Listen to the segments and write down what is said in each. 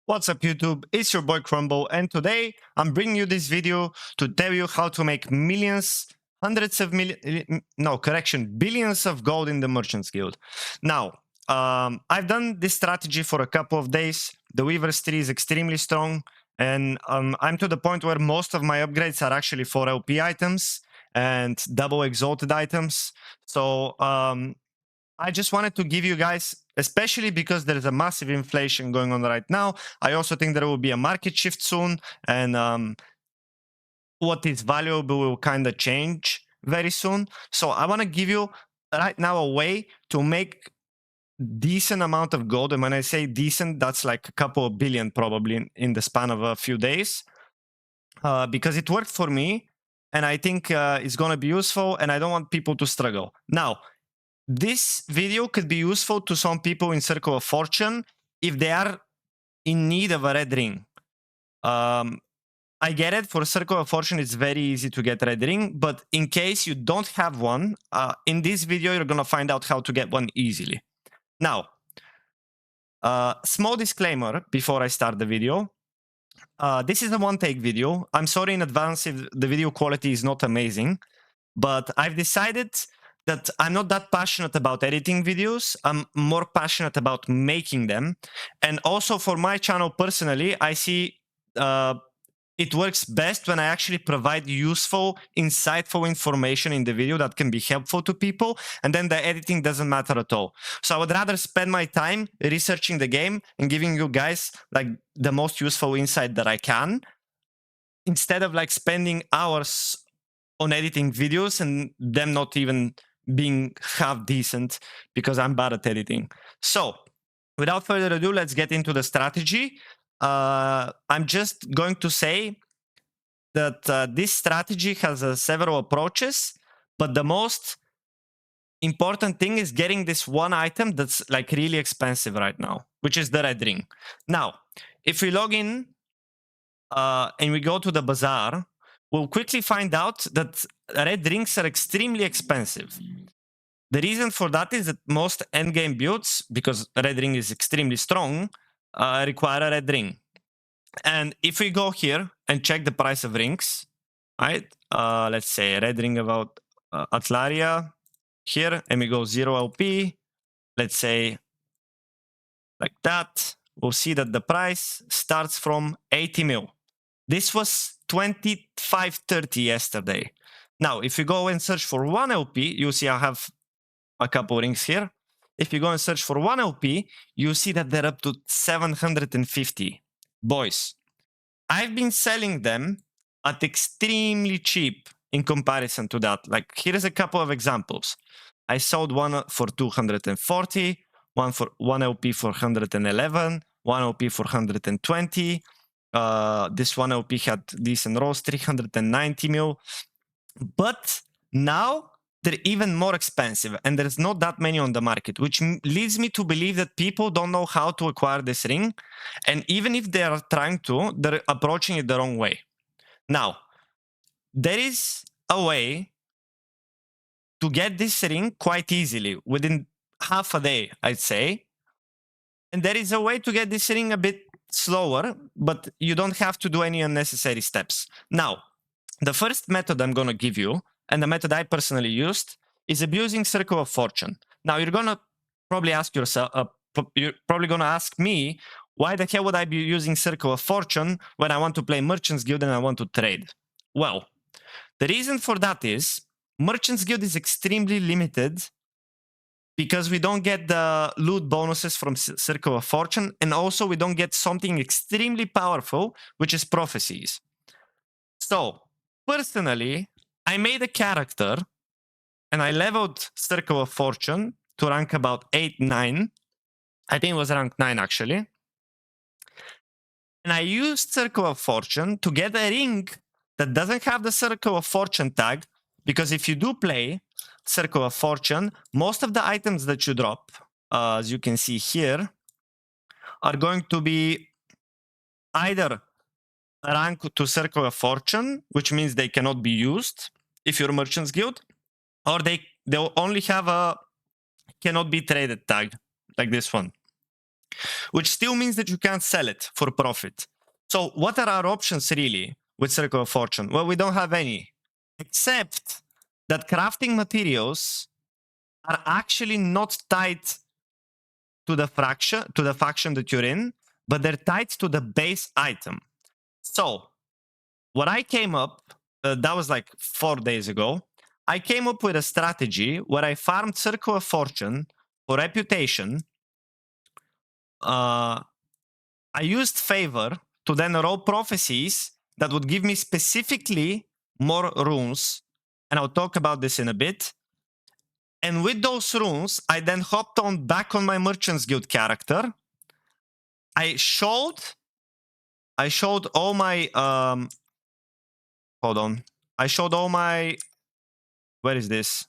What's up YouTube, it's your boy Crumble, and today I'm bringing you this video to tell you how to make millions, hundreds of millions, no correction, billions of gold in the Merchants Guild. Now, I've done this strategy for a couple of days. The Weaver's tree is extremely strong, and I'm to the point where most of my upgrades are actually for LP items and double exalted items. So I just wanted to give you guys, especially because there's a massive inflation going on right now. I also think there will be a market shift soon, and what is valuable will kind of change very soon. So I want to give you right now a way to make decent amount of gold. And when I say decent, that's like a couple of billion probably in the span of a few days, because it worked for me. And I think it's going to be useful, and I don't want people to struggle. Now, this video could be useful to some people in Circle of Fortune if they are in need of a red ring. I get it, for Circle of Fortune it's very easy to get red ring, but in case you don't have one, in this video you're gonna find out how to get one easily. Now, small disclaimer before I start the video. This is a one-take video. I'm sorry in advance if the video quality is not amazing, but I've decided that I'm not that passionate about editing videos. I'm more passionate about making them. And also for my channel personally, I see it works best when I actually provide useful, insightful information in the video that can be helpful to people, and then the editing doesn't matter at all. So I would rather spend my time researching the game and giving you guys like the most useful insight that I can, instead of like spending hours on editing videos and them not even being half decent because I'm bad at editing. So without further ado, let's get into the strategy. I'm just going to say that this strategy has several approaches, but the most important thing is getting this one item that's like really expensive right now, which is the red ring. Now, if we log in and we go to the Bazaar, we'll quickly find out that red rings are extremely expensive. The reason for that is that most endgame builds, because red ring is extremely strong, require a red ring. And if we go here and check the price of rings, right? Let's say red ring of Atlaria here, and we go 0 LP, let's say like that, we'll see that the price starts from 80 mil. This was 25.30 yesterday. Now, if you go and search for 1 LP, you see I have a couple rings here. If you go and search for 1 LP, you see that they're up to 750. Boys, I've been selling them at extremely cheap in comparison to that. Like, here's a couple of examples. I sold one for 240, one for 1 LP for 111, 1 LP for 120. This 1 LP had decent rolls, 390 mil. But now they're even more expensive, and there's not that many on the market, which leads me to believe that people don't know how to acquire this ring. And even if they are trying to, they're approaching it the wrong way. Now, there is a way to get this ring quite easily, within half a day, I'd say. And there is a way to get this ring a bit slower, but you don't have to do any unnecessary steps. Now, the first method I'm going to give you, and the method I personally used, is abusing Circle of Fortune. Now, you're going to probably ask yourself, you're probably going to ask me, why the hell would I be using Circle of Fortune when I want to play Merchants Guild and I want to trade? Well, the reason for that is Merchants Guild is extremely limited because we don't get the loot bonuses from Circle of Fortune, and also we don't get something extremely powerful, which is Prophecies. So, personally, I made a character and I leveled Circle of Fortune to rank about 8, 9. I think it was rank 9 actually. And I used Circle of Fortune to get a ring that doesn't have the Circle of Fortune tag, because if you do play Circle of Fortune, most of the items that you drop, as you can see here, are going to be either rank to Circle of Fortune, which means they cannot be used if you're Merchants Guild, or they'll only have a cannot be traded tag, like this one. which still means that you can't sell it for profit. So what are our options really with Circle of Fortune? Well, we don't have any, except that crafting materials are actually not tied to the faction that you're in, but they're tied to the base item. So what I came up, that was like 4 days ago, I came up with a strategy where I farmed Circle of Fortune for reputation. I used favor to then roll prophecies that would give me specifically more runes, and I'll talk about this in a bit. And with those runes, I then hopped on back on my Merchants Guild character. I showed all my hold on. I showed all my, where is this?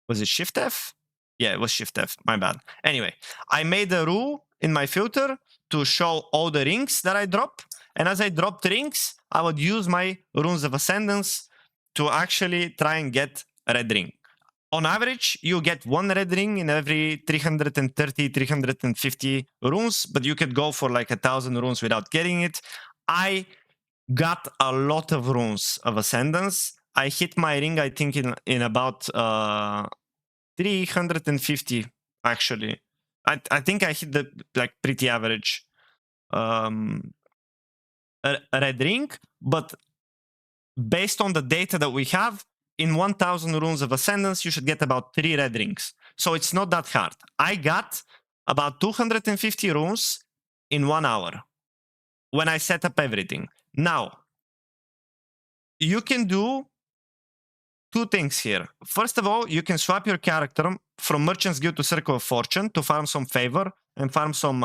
Was it Shift F? Yeah, it was Shift F. My bad. Anyway, I made a rule in my filter to show all the rings that I drop. And as I dropped rings, I would use my Runes of Ascendance to actually try and get a red ring. On average, you get 1 red ring in every 330, 350 runes, but you could go for like 1,000 runes without getting it. I got a lot of runes of Ascendance. I hit my ring, I think, in about 350, actually. I think I hit the like pretty average a red ring, but based on the data that we have, in 1,000 runes of Ascendance, you should get about 3 red rings. So it's not that hard. I got about 250 runes in 1 hour when I set up everything. Now, you can do 2 things here. First of all, you can swap your character from Merchant's Guild to Circle of Fortune to farm some favor and farm some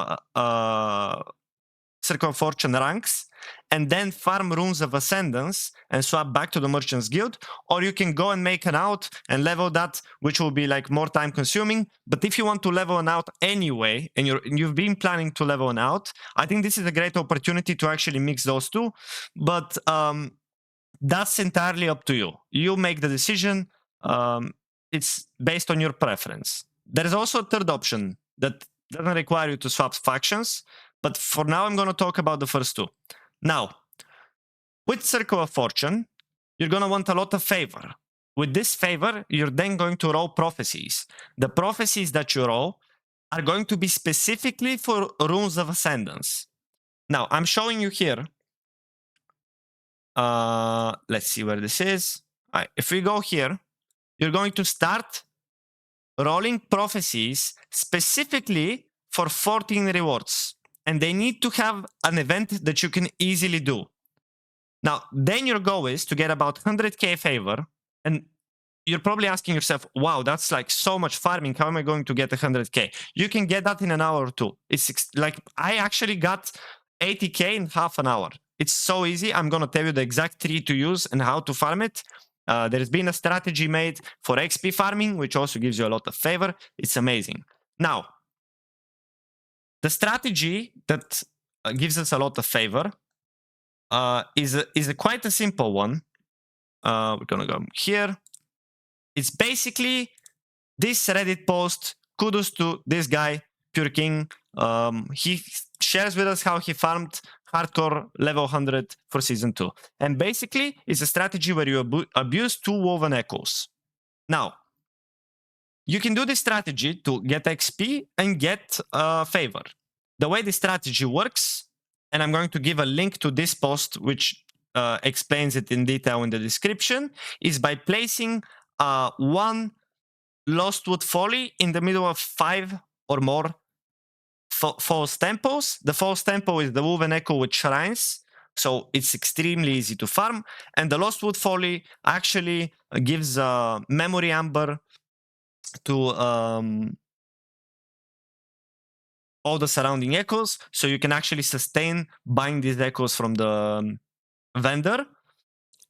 Circle of Fortune ranks, and then farm Runes of Ascendance and swap back to the Merchant's Guild. Or you can go and make an out and level that, which will be like more time consuming. But if you want to level an out anyway, and you've been planning to level an out, I think this is a great opportunity to actually mix those two. But that's entirely up to you. You make the decision. It's based on your preference. There is also a third option that doesn't require you to swap factions, but for now I'm going to talk about the first 2. Now, with Circle of Fortune, you're going to want a lot of favor. With this favor, you're then going to roll prophecies. The prophecies that you roll are going to be specifically for Runes of Ascendance. Now, I'm showing you here. Let's see where this is. All right, if we go here, you're going to start rolling prophecies specifically for 14 rewards. And they need to have an event that you can easily do. Now, then your goal is to get about 100k favor. And you're probably asking yourself, wow, that's like so much farming. How am I going to get 100k? You can get that in an hour or 2. It's like, I actually got 80k in half an hour. It's so easy. I'm going to tell you the exact tree to use and how to farm it. There's been a strategy made for XP farming, which also gives you a lot of favor. It's amazing. Now, the strategy that gives us a lot of favor is quite a simple one. We're going to go here. It's basically this Reddit post. Kudos to this guy, Pure King. He shares with us how he farmed hardcore level 100 for season 2. And basically, it's a strategy where you abuse 2 woven echoes. Now, you can do this strategy to get XP and get favor. The way this strategy works, and I'm going to give a link to this post, which explains it in detail in the description, is by placing 1 Lost Wood Folly in the middle of 5 or more false temples. The false temple is the woven echo with shrines, so it's extremely easy to farm. And the Lost Wood Folly actually gives memory amber to all the surrounding echoes, so you can actually sustain buying these echoes from the vendor.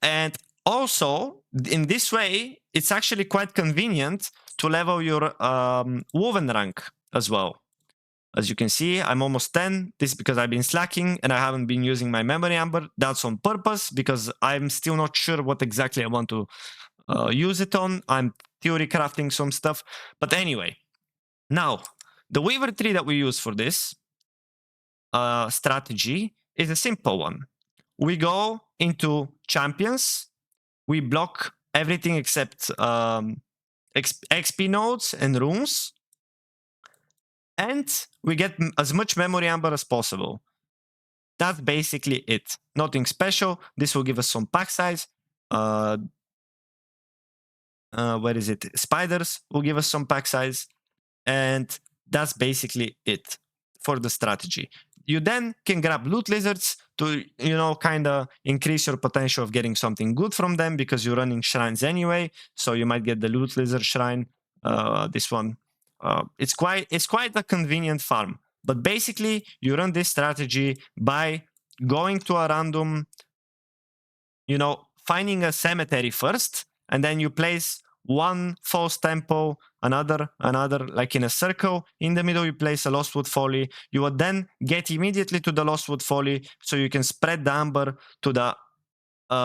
And also, in this way, it's actually quite convenient to level your woven rank as well. As you can see, I'm almost 10. This is because I've been slacking and I haven't been using my memory amber. That's on purpose because I'm still not sure what exactly I want to use it on. I'm theory crafting some stuff. But anyway, now, The Weaver tree that we use for this strategy is a simple one. We go into champions, we block everything except XP nodes and runes, and we get as much memory amber as possible. That's basically it. Nothing special. This will give us some pack size. Where is it? Spiders will give us some pack size. And that's basically it for the strategy. You then can grab loot lizards to, kind of increase your potential of getting something good from them because you're running shrines anyway. So you might get the loot lizard shrine. This one, it's quite a convenient farm. But basically, you run this strategy by going to a random, finding a cemetery first, and then you place one false temple, another, like in a circle. In the middle, you place a Lostwood Folly. You would then get immediately to the Lostwood Folly, so you can spread the amber to the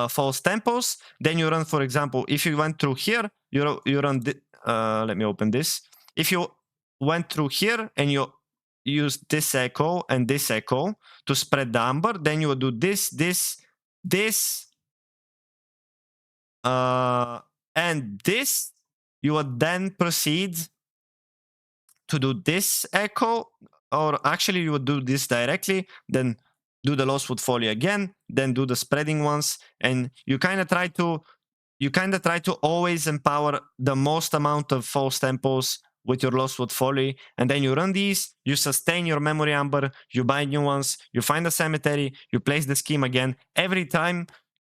false temples. Then you run, for example, if you went through here, you run. Let me open this. If you went through here and you use this echo and this echo to spread the amber, then you would do this, and this. You would then proceed to do this echo, or actually you would do this directly, then do the Lostwood Folly again, then do the spreading ones, and you kind of try to always empower the most amount of false temples with your Lostwood Folly, and then you run these, you sustain your memory amber, you buy new ones, you find a cemetery, you place the scheme again. Every time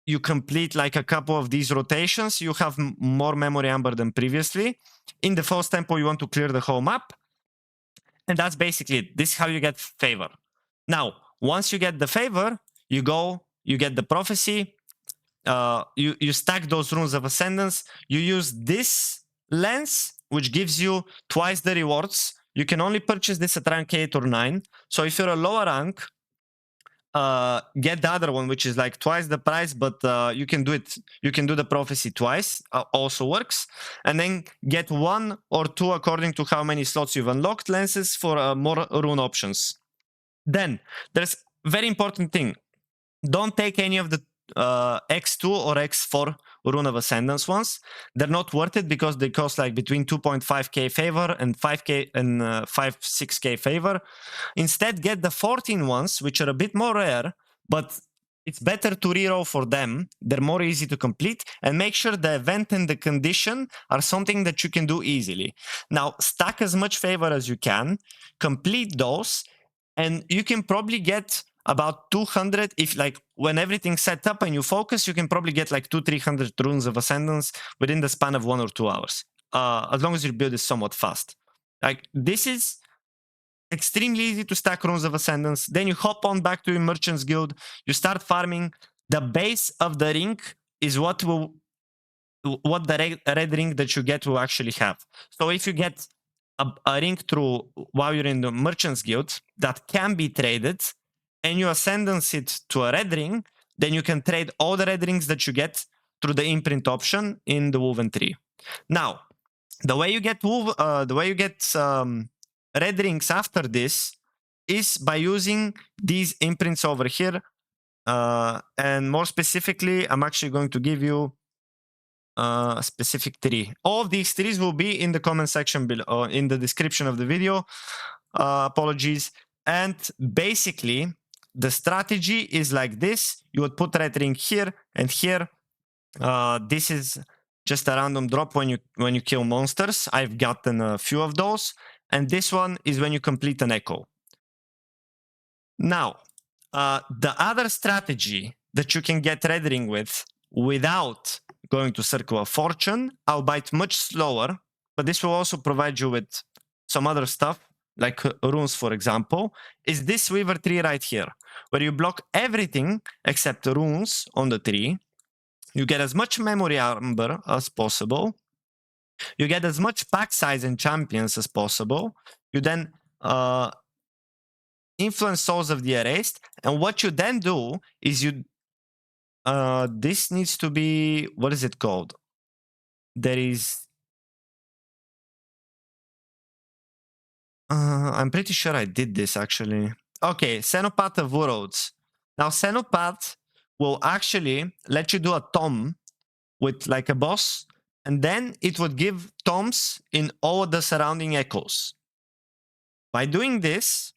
you complete like a couple of these rotations, you have more memory amber than previously. In the false temple, you want to clear the whole map. And that's basically it. This is how you get favor. Now, once you get the favor, you get the prophecy, you stack those runes of ascendance, you use this lens, which gives you twice the rewards. You can only purchase this at rank 8 or 9. So if you're a lower rank, get the other one, which is like twice the price, but you can do it. You can do the prophecy twice, also works. And then get 1 or 2 according to how many slots you've unlocked lenses for more rune options. Then there's very important thing. Don't take any of the X2 or X4 Rune of Ascendance ones. They're not worth it because they cost like between 2.5k favor and 5k and 6k favor. Instead, get the 14 ones, which are a bit more rare, but it's better to reroll for them. They're more easy to complete, and make sure the event and the condition are something that you can do easily. Now, stack as much favor as you can, complete those, and you can probably get about 200, if like when everything's set up and you focus, you can probably get like 200-300 runes of ascendance within the span of 1 or 2 hours, as long as your build is somewhat fast. Like, this is extremely easy to stack runes of ascendance. Then you hop on back to your merchant's guild, you start farming. The base of the ring is what the red ring that you get will actually have. So if you get a ring through while you're in the merchant's guild that can be traded, and you ascendance it to a red ring, then you can trade all the red rings that you get through the imprint option in the woven tree. Now, the way you get red rings after this is by using these imprints over here, and more specifically, I'm actually going to give you a specific tree. All of these trees will be in the comment section below, in the description of the video. Apologies. And basically, the strategy is like this. You would put red ring here and here. This is just a random drop when you kill monsters. I've gotten a few of those. And this one is when you complete an echo. Now, the other strategy that you can get red ring with without going to Circle of Fortune, albeit much slower, but this will also provide you with some other stuff, like runes, for example, is this Weaver tree right here, where you block everything except runes on the tree. You get as much memory amber as possible. You get as much pack size and champions as possible. You then influence Souls of the Erased, and what you then do is you this needs to be, what is it called? There is I'm pretty sure I did this actually. Okay, Xenopath of Worlds. Now Xenopath will actually let you do a tom with like a boss, and then it would give toms in all the surrounding echoes. By doing this,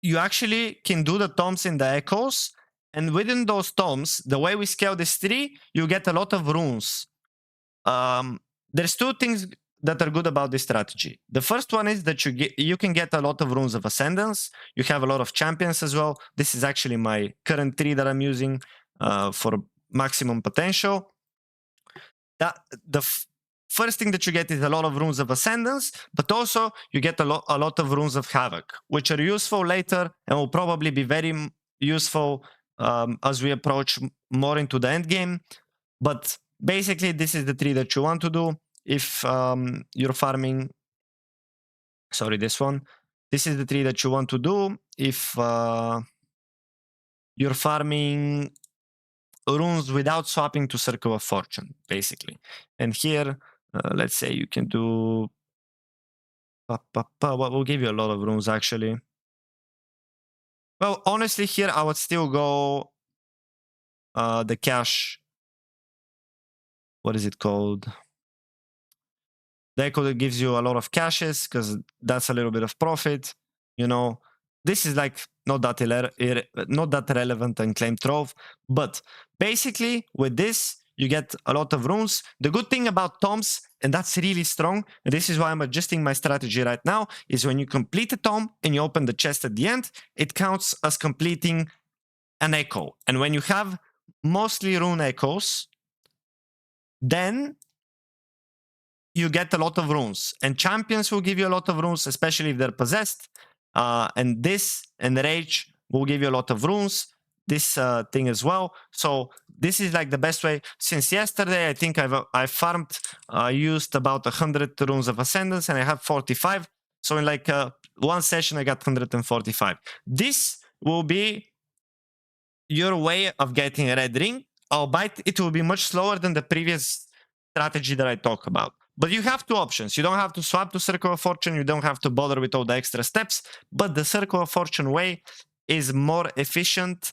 you actually can do the toms in the echoes, and within those toms, the way we scale this tree, you get a lot of runes. There's two things that are good about this strategy. The first one is that you can get a lot of runes of ascendance. You have a lot of champions as well. This is actually my current tree that I'm using for maximum potential. The first thing that you get is a lot of runes of ascendance, but also you get a lot of runes of havoc, which are useful later and will probably be very useful as we approach more into the end game. But basically, this is the tree that you want to do if you're farming. Sorry, this one. This is the tree that you want to do if you're farming runes without swapping to Circle of Fortune, basically. And here, let's say you can do. What will give you a lot of runes, actually. Well, honestly, here I would still go the cash. What is it called? The echo that gives you a lot of caches, because that's a little bit of profit. You know, this is like not that relevant in Claim Trove, but basically with this you get a lot of runes. The good thing about toms, and that's really strong, and this is why I'm adjusting my strategy right now, is when you complete a tom and you open the chest at the end, it counts as completing an echo. And when you have mostly rune echoes, then you get a lot of runes, and champions will give you a lot of runes, especially if they're possessed. And this and rage will give you a lot of runes. This thing as well. So this is like the best way. Since yesterday, I think I farmed, used about 100 runes of ascendance, and I have 45. So in like one session, I got 145. This will be your way of getting a red ring, albeit it will be much slower than the previous strategy that I talk about. But you have two options. You don't have to swap to Circle of Fortune. You don't have to bother with all the extra steps. But the Circle of Fortune way is more efficient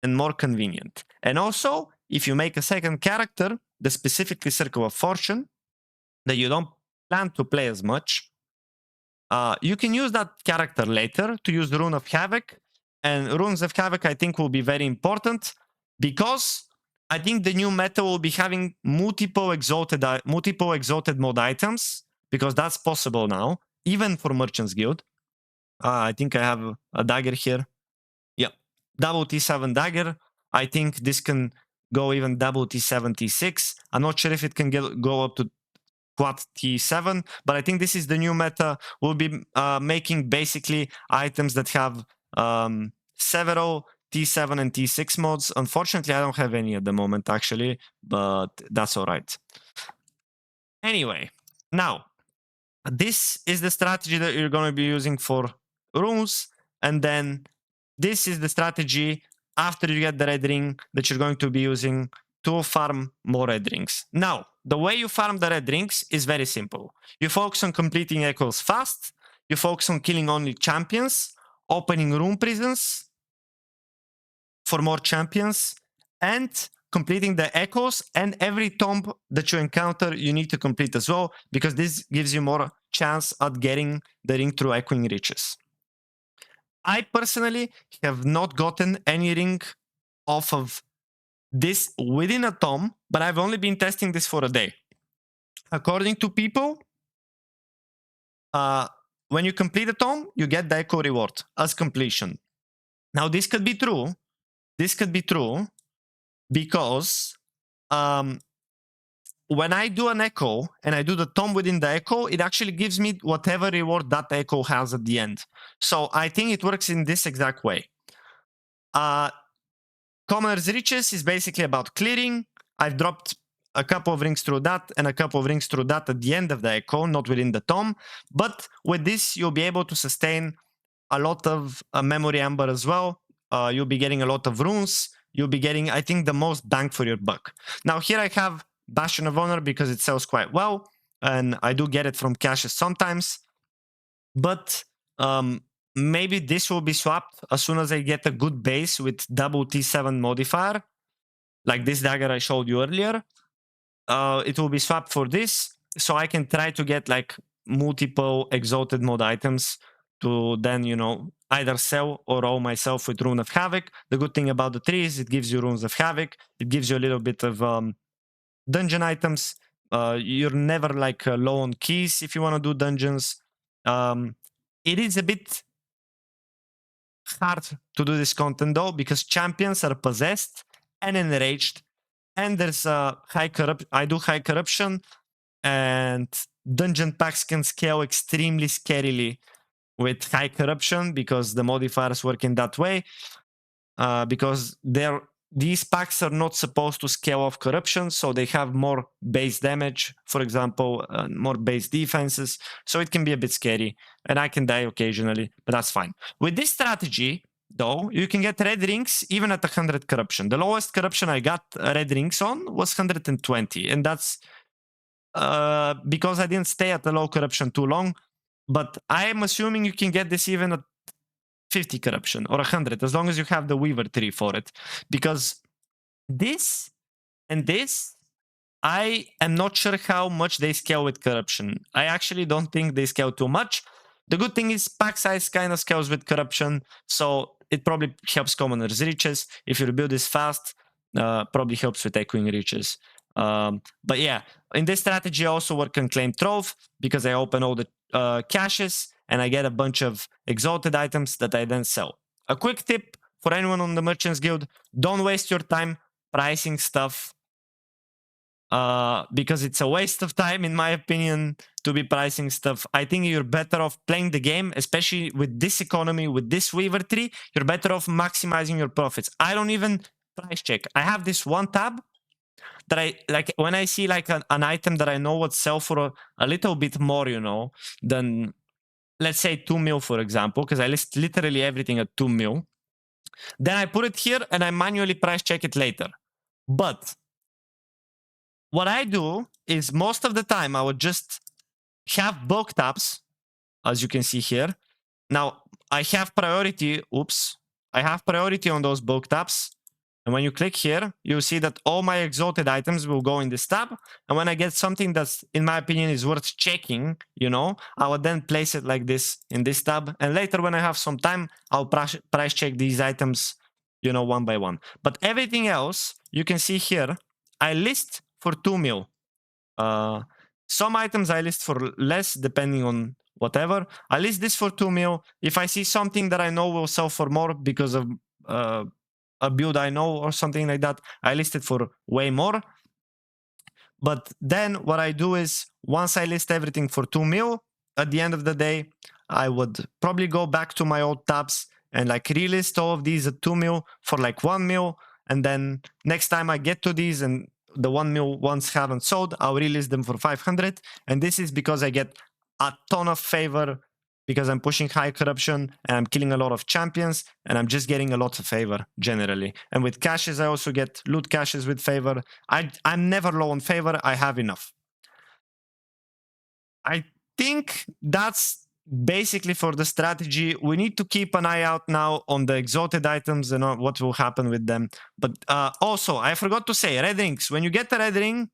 and more convenient. And also, if you make a second character, the specifically Circle of Fortune, that you don't plan to play as much, you can use that character later to use the Rune of Havoc. And Runes of Havoc, I think, will be very important because I think the new meta will be having multiple exalted mode items, because that's possible now, even for Merchants Guild. I think I have a dagger here. Yeah, double T7 dagger. I think this can go even double T7, T6. I'm not sure if it can go up to quad T7, but I think this is the new meta. We'll be making basically items that have several T7 and T6 mods. Unfortunately, I don't have any at the moment, actually, but that's all right. Anyway, now, this is the strategy that you're going to be using for runes, and then this is the strategy after you get the red ring that you're going to be using to farm more red rings. Now, the way you farm the red rings is very simple. You focus on completing echoes fast, you focus on killing only champions, opening rune prisons for more champions, and completing the echoes, and every tomb that you encounter you need to complete as well, because this gives you more chance at getting the ring through echoing riches. I personally have not gotten any ring off of this within a tom, but I've only been testing this for a day. According to people, when you complete a tom, you get the echo reward as completion. Now, this could be true. This could be true because when I do an echo and I do the tom within the echo, it actually gives me whatever reward that echo has at the end. So I think it works in this exact way. Commoner's Riches is basically about clearing. I've dropped a couple of rings through that and a couple of rings through that at the end of the echo, not within the tom. But with this, you'll be able to sustain a lot of memory amber as well. You'll be getting a lot of runes. You'll be getting, I think, the most bang for your buck. Now, here I have Bastion of Honor because it sells quite well, and I do get it from caches sometimes. but maybe this will be swapped as soon as I get a good base with double T7 modifier, like this dagger I showed you earlier. It will be swapped for this, so I can try to get like multiple exalted mode items to then, you know, either sell or roll myself with Rune of Havoc. The good thing about the tree is it gives you Runes of Havoc. It gives you a little bit of dungeon items. You're never like low on keys if you want to do dungeons. It is a bit hard to do this content though, because champions are possessed and enraged, and there's high corruption. I do high corruption, and dungeon packs can scale extremely scarily with high corruption because the modifiers work in that way. Because these packs are not supposed to scale off corruption, so they have more base damage, for example, more base defenses, so it can be a bit scary, and I can die occasionally, but that's fine. With this strategy, though, you can get red rings even at 100 corruption. The lowest corruption I got red rings on was 120, and that's because I didn't stay at the low corruption too long, but I'm assuming you can get this even at 50 corruption or 100, as long as you have the Weaver tree for it. Because this and this, I am not sure how much they scale with corruption. I actually don't think they scale too much. The good thing is pack size kind of scales with corruption, so it probably helps commoners' riches. If your build is fast, probably helps with echoing riches. But yeah, in this strategy I also work on Claim Trove, because I open all the caches and I get a bunch of exalted items that I then sell. A quick tip for anyone on the Merchants Guild: don't waste your time pricing stuff, because it's a waste of time, in my opinion, to be pricing stuff. I think you're better off playing the game, especially with this economy, with this Weaver tree. You're better off maximizing your profits. I don't even price check. I have this one tab that I like when I see like an item that I know would sell for a little bit more, you know, than, let's say, 2 mil, for example, because I list literally everything at 2 mil. Then I put it here and I manually price check it later. But what I do is most of the time I would just have bulk taps, as you can see here. Now I have priority. Oops. I have priority on those bulk taps. And when you click here, you'll see that all my exalted items will go in this tab. And when I get something that's, in my opinion, is worth checking, you know, I would then place it like this in this tab. And later, when I have some time, I'll price check these items, you know, one by one. But everything else, you can see here, I list for 2 mil. Some items I list for less, depending on whatever. I list this for 2 mil. If I see something that I know will sell for more because of a build I know or something like that, I list it for way more. But then what I do is, once I list everything for 2 mil, at the end of the day, I would probably go back to my old tabs and like relist all of these at 2 mil for like 1 mil. And then next time I get to these and the 1 mil ones haven't sold, I'll relist them for 500. And this is because I get a ton of favor, because I'm pushing high corruption and I'm killing a lot of champions, and I'm just getting a lot of favor generally. And with caches, I also get loot caches with favor. I'm never low on favor. I have enough. I think that's basically for the strategy. We need to keep an eye out now on the exalted items and on what will happen with them. But also, I forgot to say, red rings. When you get the red ring,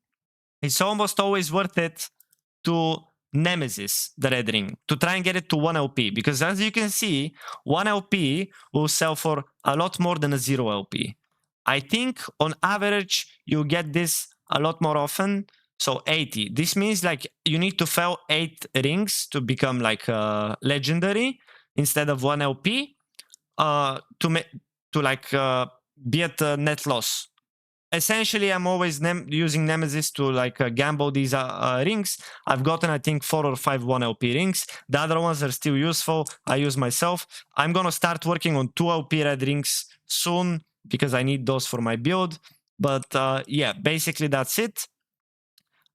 it's almost always worth it to Nemesis the red ring, to try and get it to 1 LP, because as you can see, 1 LP will sell for a lot more than a 0 LP. I think on average you get this a lot more often. So 80. This means like you need to fail 8 rings to become like legendary instead of 1 LP to like be at net loss. Essentially, I'm always using Nemesis to like gamble these rings. I've gotten, I think, 4 or 5 1 LP rings. The other ones are still useful. I use myself. I'm going to start working on 2 LP red rings soon because I need those for my build. But yeah, basically that's it.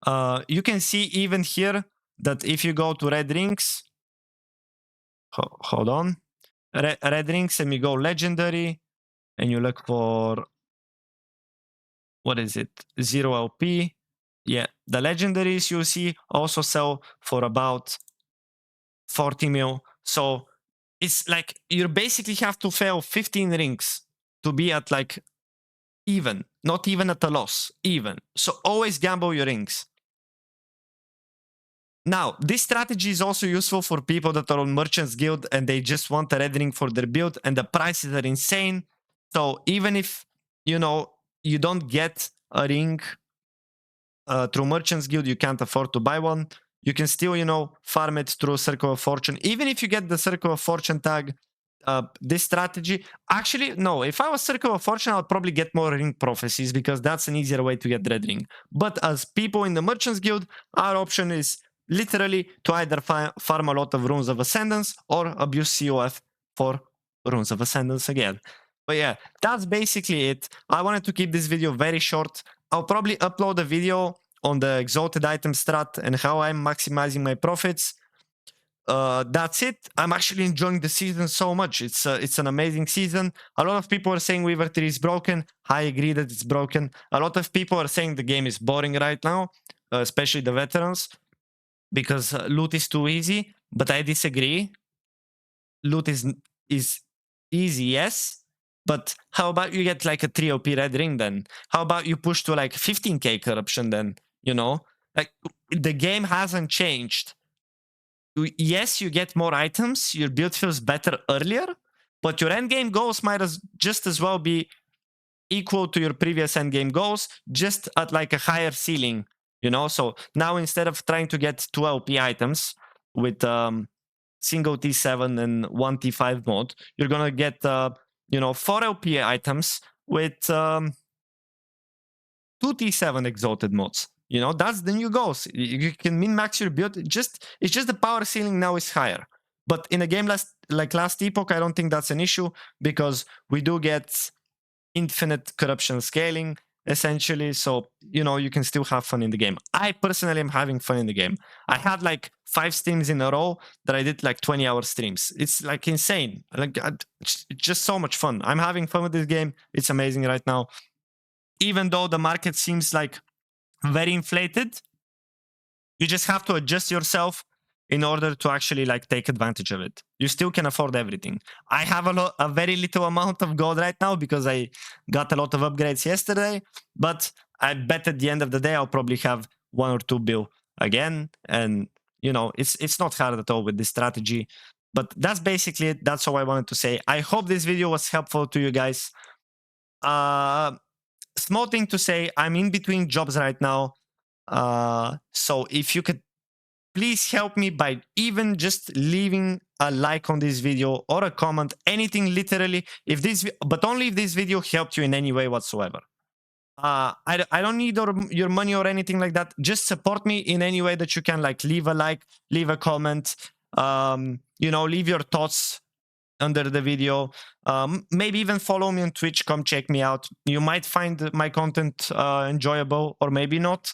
You can see even here that if you go to red rings, hold on, red rings, and you go legendary and you look for, what is it, 0 LP. Yeah, the legendaries you see also sell for about 40 mil. So it's like you basically have to fail 15 rings to be at like even, not even at a loss, even. So always gamble your rings. Now, this strategy is also useful for people that are on Merchants Guild and they just want a red ring for their build and the prices are insane. So even if, you know, you don't get a ring through Merchants Guild, you can't afford to buy one, you can still, you know, farm it through Circle of Fortune. Even if you get the Circle of Fortune tag, this strategy, actually, no, if I was Circle of Fortune, I'd probably get more ring prophecies because that's an easier way to get red ring. But as people in the Merchants Guild, our option is literally to either farm a lot of Runes of Ascendance or abuse COF for Runes of Ascendance again. But yeah, that's basically it. I wanted to keep this video very short. I'll probably upload a video on the exalted item strat and how I'm maximizing my profits. That's it. I'm actually enjoying the season so much. It's an amazing season. A lot of people are saying Weaver 3 is broken. I agree that it's broken. A lot of people are saying the game is boring right now, especially the veterans, because loot is too easy. But I disagree. Loot is easy, yes. But how about you get like a 3 OP red ring then? How about you push to like 15k corruption then? You know, like the game hasn't changed. Yes, you get more items, your build feels better earlier, but your endgame goals might just as well be equal to your previous endgame goals, just at like a higher ceiling, you know? So now instead of trying to get 2 LP items with single T7 and 1 T5 mode, you're gonna get, you know, 4 LP items with 2 T7 exalted mods. You know, that's the new goals. You can min-max your build. It's just the power ceiling now is higher. But in a game like last Epoch, I don't think that's an issue because we do get infinite corruption scaling, essentially. So, you know, you can still have fun in the game. I personally am having fun in the game. I had like 5 streams in a row that I did like 20-hour streams. It's like insane. Like it's just so much fun. I'm having fun with this game. It's amazing right now. Even though the market seems like very inflated, you just have to adjust yourself in order to actually like take advantage of it. You still can afford everything. I have a very little amount of gold right now because I got a lot of upgrades yesterday, but I bet at the end of the day I'll probably have 1 or 2 bill again, and you know, it's not hard at all with this strategy. But that's basically it. That's all I wanted to say. I hope this video was helpful to you guys. Small thing to say, I'm in between jobs right now. So if you could please help me by even just leaving a like on this video or a comment, anything literally, but only if this video helped you in any way whatsoever. I don't need your money or anything like that. Just support me in any way that you can, like leave a like, leave a comment, you know, leave your thoughts under the video. Maybe even follow me on Twitch. Come check me out. You might find my content enjoyable or maybe not.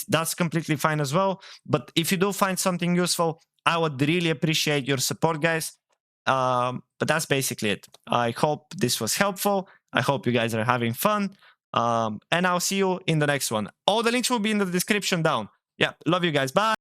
That's completely fine as well. But if you do find something useful, I would really appreciate your support, guys. But that's basically it. I hope this was helpful. I hope you guys are having fun. And I'll see you in the next one. All the links will be in the description down. Yeah, love you guys. Bye.